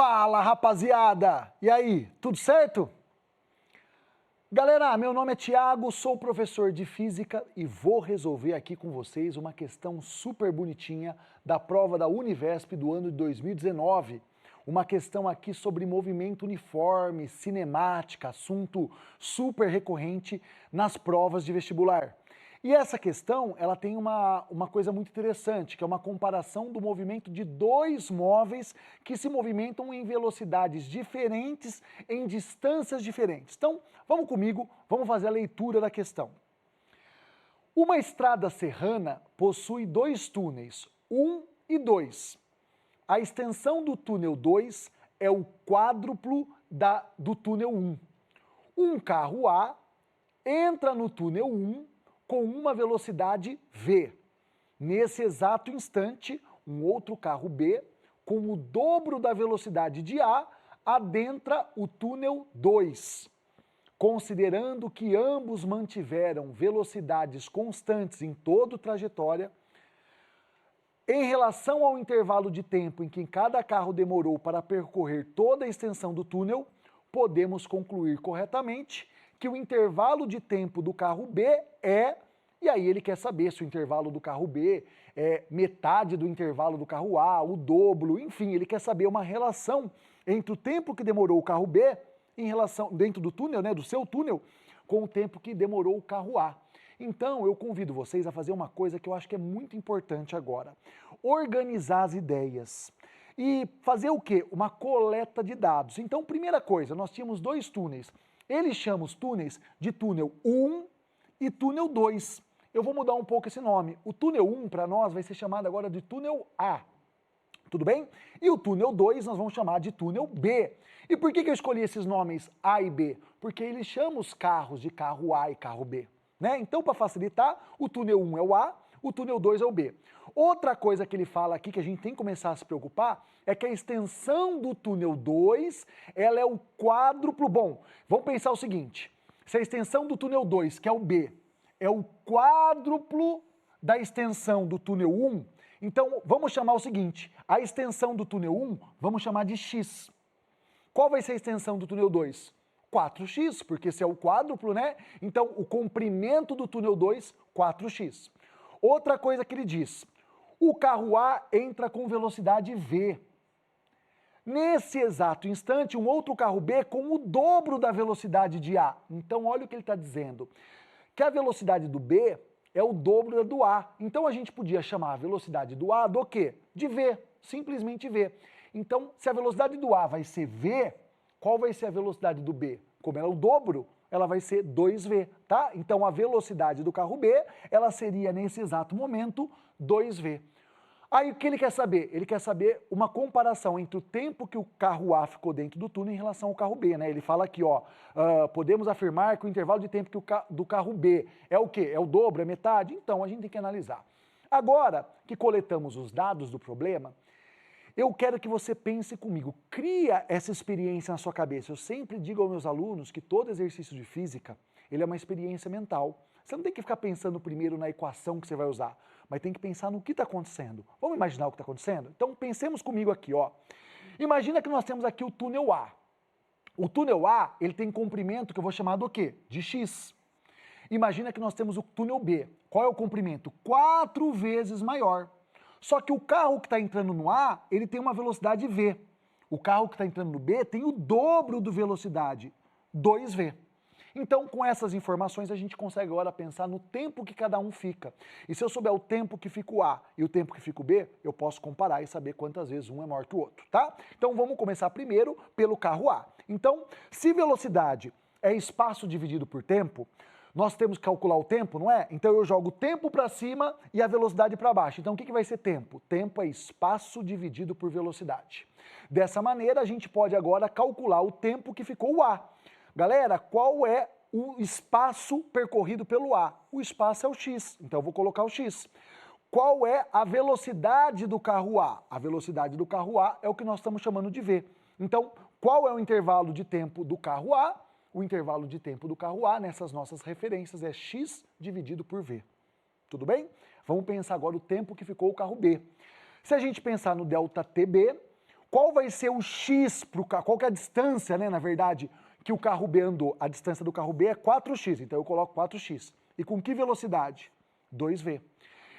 Fala, rapaziada! E aí, tudo certo? Galera, meu nome é Thiago, sou professor de Física e vou resolver aqui com vocês uma questão super bonitinha da prova da Univesp do ano de 2019. Uma questão aqui sobre movimento uniforme, cinemática, assunto super recorrente nas provas de vestibular. E essa questão, ela tem uma coisa muito interessante, que é uma comparação do movimento de dois móveis que se movimentam em velocidades diferentes, em distâncias diferentes. Então, vamos comigo, vamos fazer a leitura da questão. Uma estrada serrana possui dois túneis, 1 e 2. A extensão do túnel 2 é o quádruplo do túnel 1. Um carro A entra no túnel 1 com uma velocidade v. Nesse exato instante, um outro carro B, com o dobro da velocidade de A, adentra o túnel 2. Considerando que ambos mantiveram velocidades constantes em toda a trajetória, em relação ao intervalo de tempo em que cada carro demorou para percorrer toda a extensão do túnel, podemos concluir corretamente que o intervalo de tempo do carro B e aí ele quer saber se o intervalo do carro B é metade do intervalo do carro A, o dobro, enfim, ele quer saber uma relação entre o tempo que demorou o carro B em relação, dentro do túnel, do seu túnel, com o tempo que demorou o carro A. Então, eu convido vocês a fazer uma coisa que eu acho que é muito importante agora. Organizar as ideias. E fazer o quê? Uma coleta de dados. Então, primeira coisa, nós tínhamos dois túneis. Eles chamam os túneis de túnel 1 e túnel 2. Eu vou mudar um pouco esse nome. O túnel 1 para nós vai ser chamado agora de túnel A. Tudo bem? E o túnel 2 nós vamos chamar de túnel B. E por que eu escolhi esses nomes A e B? Porque eles chamam os carros de carro A e carro B. Então, para facilitar, o túnel 1 é o A, o túnel 2 é o B. Outra coisa que ele fala aqui que a gente tem que começar a se preocupar é que a extensão do túnel 2, ela é o quádruplo. Bom, vamos pensar o seguinte, se a extensão do túnel 2, que é o B, é o quádruplo da extensão do túnel 1, então vamos chamar o seguinte, a extensão do túnel 1, vamos chamar de x. Qual vai ser a extensão do túnel 2? 4x, porque se é o quádruplo, Então, o comprimento do túnel 2, 4x. Outra coisa que ele diz, o carro A entra com velocidade v. Nesse exato instante, um outro carro B com o dobro da velocidade de A. Então, olha o que ele está dizendo, que a velocidade do B é o dobro da do A. Então, a gente podia chamar a velocidade do A do quê? De v, simplesmente v. Então, se a velocidade do A vai ser v, qual vai ser a velocidade do B? Como ela é o dobro, ela vai ser 2v, tá? Então, a velocidade do carro B, ela seria, nesse exato momento, 2v. Aí, o que ele quer saber? Ele quer saber uma comparação entre o tempo que o carro A ficou dentro do túnel em relação ao carro B, Ele fala aqui, podemos afirmar que o intervalo de tempo do carro B é o quê? É o dobro, é metade? Então, a gente tem que analisar. Agora que coletamos os dados do problema, eu quero que você pense comigo, cria essa experiência na sua cabeça. Eu sempre digo aos meus alunos que todo exercício de física, ele é uma experiência mental. Você não tem que ficar pensando primeiro na equação que você vai usar, mas tem que pensar no que está acontecendo. Vamos imaginar o que está acontecendo? Então pensemos comigo aqui, Imagina que nós temos aqui o túnel A. O túnel A, ele tem comprimento que eu vou chamar do quê? De x. Imagina que nós temos o túnel B. Qual é o comprimento? 4 vezes maior. Só que o carro que está entrando no A, ele tem uma velocidade v. O carro que está entrando no B tem o dobro da velocidade, 2v. Então, com essas informações, a gente consegue agora pensar no tempo que cada um fica. E se eu souber o tempo que fica o A e o tempo que fica o B, eu posso comparar e saber quantas vezes um é maior que o outro, tá? Então, vamos começar primeiro pelo carro A. Então, se velocidade é espaço dividido por tempo, nós temos que calcular o tempo, não é? Então eu jogo o tempo para cima e a velocidade para baixo. Então o que vai ser tempo? Tempo é espaço dividido por velocidade. Dessa maneira a gente pode agora calcular o tempo que ficou o A. Galera, qual é o espaço percorrido pelo A? O espaço é o x, então eu vou colocar o x. Qual é a velocidade do carro A? A velocidade do carro A é o que nós estamos chamando de v. Então, qual é o intervalo de tempo do carro A? O intervalo de tempo do carro A, nessas nossas referências, é x dividido por v. Tudo bem? Vamos pensar agora o tempo que ficou o carro B. Se a gente pensar no ΔTB, Qual vai ser o X para o carro? Qual que é a distância, né, na verdade, que o carro B andou? A distância do carro B é 4x, então eu coloco 4x. E com que velocidade? 2v.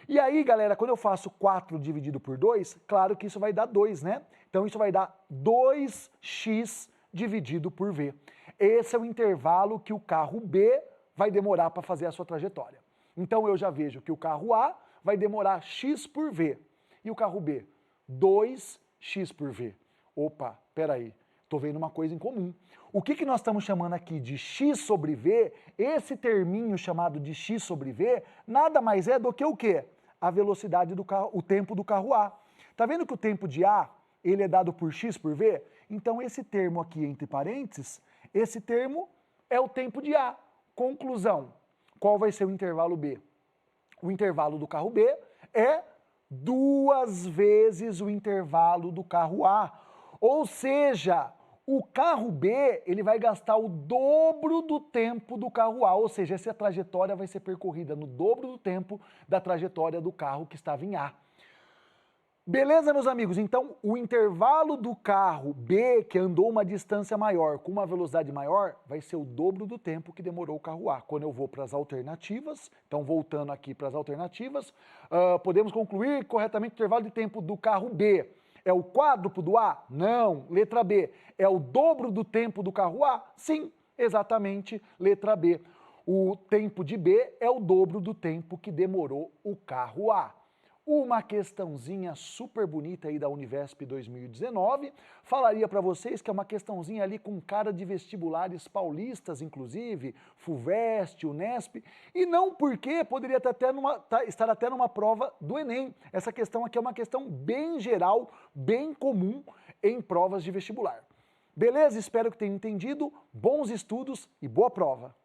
E aí, galera, quando eu faço 4 dividido por 2, claro que isso vai dar 2, né? Então isso vai dar 2x dividido por v. Esse é o intervalo que o carro B vai demorar para fazer a sua trajetória. Então eu já vejo que o carro A vai demorar x por v. E o carro B, 2x por v. Opa, peraí, estou vendo uma coisa em comum. O que nós estamos chamando aqui de x sobre v, esse terminho chamado de x sobre v, nada mais é do que o quê? A velocidade do carro, o tempo do carro A. Tá vendo que o tempo de A, ele é dado por x por v? Então esse termo aqui entre parênteses, esse termo é o tempo de A. Conclusão, qual vai ser o intervalo B? O intervalo do carro B é 2 vezes o intervalo do carro A. Ou seja, o carro B, ele vai gastar o dobro do tempo do carro A, ou seja, essa trajetória vai ser percorrida no dobro do tempo da trajetória do carro que estava em A. Beleza, meus amigos? Então, o intervalo do carro B, que andou uma distância maior, com uma velocidade maior, vai ser o dobro do tempo que demorou o carro A. Quando eu vou para as alternativas, então voltando aqui para as alternativas, podemos concluir corretamente o intervalo de tempo do carro B. É o quádruplo do A? Não. Letra B. É o dobro do tempo do carro A? Sim, exatamente, letra B. O tempo de B é o dobro do tempo que demorou o carro A. Uma questãozinha super bonita aí da Univesp 2019, falaria para vocês que é uma questãozinha ali com cara de vestibulares paulistas, inclusive, FUVEST, Unesp, e não porque poderia estar até numa prova do Enem. Essa questão aqui é uma questão bem geral, bem comum em provas de vestibular. Beleza? Espero que tenham entendido, bons estudos e boa prova!